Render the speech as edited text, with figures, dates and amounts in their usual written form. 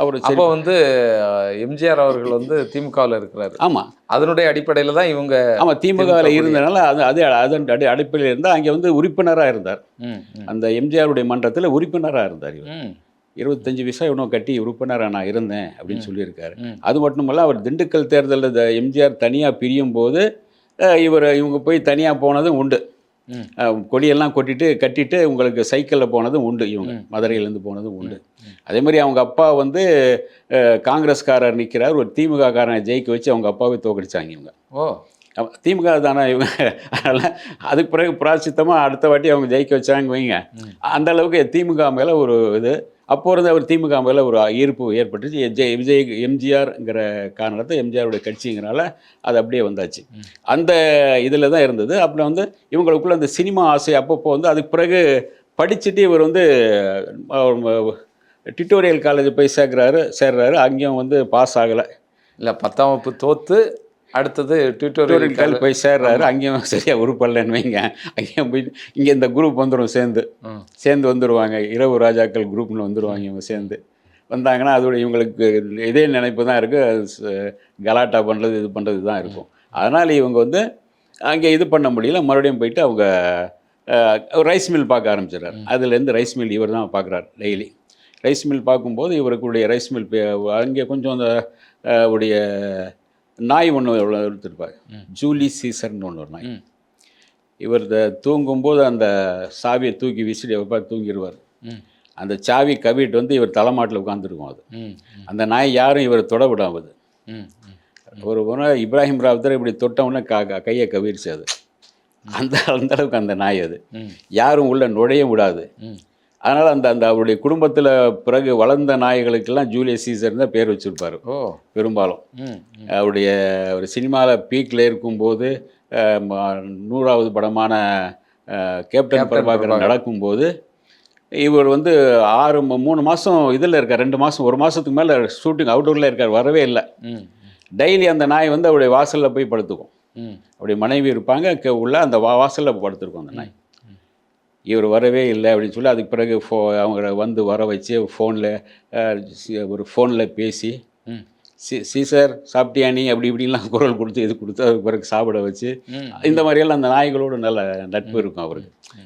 அவர் அப்போ சரி வந்து எம்ஜிஆர் அவர்கள் வந்து திமுகவில் இருக்கிறாரு. ஆமாம் அதனுடைய அடிப்படையில் தான் இவங்க ஆமாம் திமுகவில் இருந்தனால அதன் அடிப்படையில் இருந்தால் அங்கே வந்து உறுப்பினராக இருந்தார். ம், ம், அந்த எம்ஜிஆருடைய மன்றத்தில் உறுப்பினராக இருந்தார் இவர். ம், 25 விசா இவனும் கட்டி உறுப்பினராக நான் இருந்தேன் அப்படின்னு சொல்லியிருக்காரு. ம். அது மட்டுமல்ல, அவர் திண்டுக்கல் தேர்தலில் எம்ஜிஆர் தனியாக பிரியும் போது இவங்க போய் தனியாக போனதும் உண்டு. ம். கொடியெல்லாம் கட்டிட்டு உங்களுக்கு சைக்கிளில் போனதும் உண்டு. இவங்க மதுரையிலேருந்து போனதும் உண்டு. அதே மாதிரி அவங்க அப்பா வந்து காங்கிரஸ்காரர் நிற்கிறார், ஒரு திமுக காரனை ஜெயிக்க வச்சு அவங்க அப்பாவை தோக்கடிச்சாங்க இவங்க. ஓ திமுக தானே இவங்க. அதனால் அதுக்கு பிறகு பிராச்சித்தமாக அடுத்த வாட்டி அவங்க ஜெயிக்க வச்சாங்க வைங்க. அந்த அளவுக்கு திமுக மேலே ஒரு இது அப்போ இருந்து அவர் திமுக மேலே ஒரு ஈர்ப்பு ஏற்பட்டுச்சு. விஜய் எம்ஜிஆர்ங்கிற காரணத்தை எம்ஜிஆருடைய கட்சிங்கிறனால அது அப்படியே வந்தாச்சு. அந்த இதில் தான் இருந்தது. அப்புறம் வந்து இவங்களுக்குள்ள அந்த சினிமா ஆசை அப்பப்போ வந்து அதுக்கு பிறகு படிச்சுட்டு இவர் வந்து டியூட்டோரியல் காலேஜ் போய் சேர்றாரு. அங்கேயும் வந்து பாஸ் ஆகலை. இல்லை 10ஆம் வகுப்பு தோற்று அடுத்தது டியூட்டோரியல் காலேஜ் போய் சேர்றாரு. அங்கேயும் சரியாக உருப்படலன்னு வைங்க. அங்கேயும் போய் இங்கே இந்த குரூப் வந்துடும், சேர்ந்து வந்துடுவாங்க. இரவு ராஜாக்கள் குரூப்னு வந்துடுவாங்க. இவங்க சேர்ந்து வந்தாங்கன்னா அதோட இவங்களுக்கு இதே நினைப்பு தான் இருக்குது. கலாட்டா பண்ணுறது இது பண்ணுறது தான் இருக்கும். அதனால் இவங்க வந்து அங்கே இது பண்ண முடியல. மறுபடியும் போயிட்டு அவங்க ரைஸ் மில் பார்க்க ஆரம்பிச்சிடுறாரு. அதுலேருந்து ரைஸ் மில் இவர் தான் பார்க்குறாரு டெய்லி. ரைஸ் மில் பார்க்கும்போது இவருக்குடைய ரைஸ் மில் அங்கே கொஞ்சம் அந்த உடைய நாய் ஒன்று எடுத்துருப்பார். ஜூலி சீசர்னு ஒன்று ஒரு நாய். இவர் தூங்கும்போது அந்த சாவியை தூக்கி வீசிட்டு எவ்வளோ தூங்கிடுவார். அந்த சாவி கவிட்டு வந்து இவர் தலைமாட்டில் உட்காந்துருக்கும். அது அந்த நாய் யாரும் இவர் தொட விடாமது. ஒரு இப்ராஹிம் ராவுத்தர் இப்படி தொட்டவுடனே கையை கவிரிச்சு. அது அந்த அளவுக்கு அந்த நாய் அது யாரும் உள்ள நுழைய விடாது. அதனால் அந்த அவருடைய குடும்பத்தில் பிறகு வளர்ந்த நாய்களுக்கெல்லாம் ஜூலியஸ் சீசர் தான் பேர் வச்சுருப்பார். பெரும்பாலும் அவருடைய ஒரு சினிமாவில் பீக்கில் இருக்கும்போது 100வது படமான கேப்டன் பிரபாகரன் நடக்கும்போது இவர் வந்து 3 மாதம் இதில் இருக்கார். 2 மாதம் 1 மாதத்துக்கு மேலே ஷூட்டிங் அவுட்டோரில் இருக்கார். வரவே இல்லை. டெய்லி அந்த நாய் வந்து அவருடைய வாசலில் போய் படுத்துக்கும். அவருடைய மனைவி இருப்பாங்க உள்ள அந்த வாசலில் படுத்துருக்கும் அந்த நாய். இவர் வரவே இல்லை அப்படின்னு சொல்லி அதுக்கு பிறகு அவங்கள வந்து வர வச்சு ஃபோனில் பேசி சீசர் சாப்பிட்டியா நீ அப்படி இப்படிலாம் குரல் கொடுத்து இது கொடுத்து அதுக்கு பிறகு சாப்பிட வச்சு இந்த மாதிரியெல்லாம் அந்த நாய்களோடு நல்ல நட்பு இருக்கும் அவருக்கு.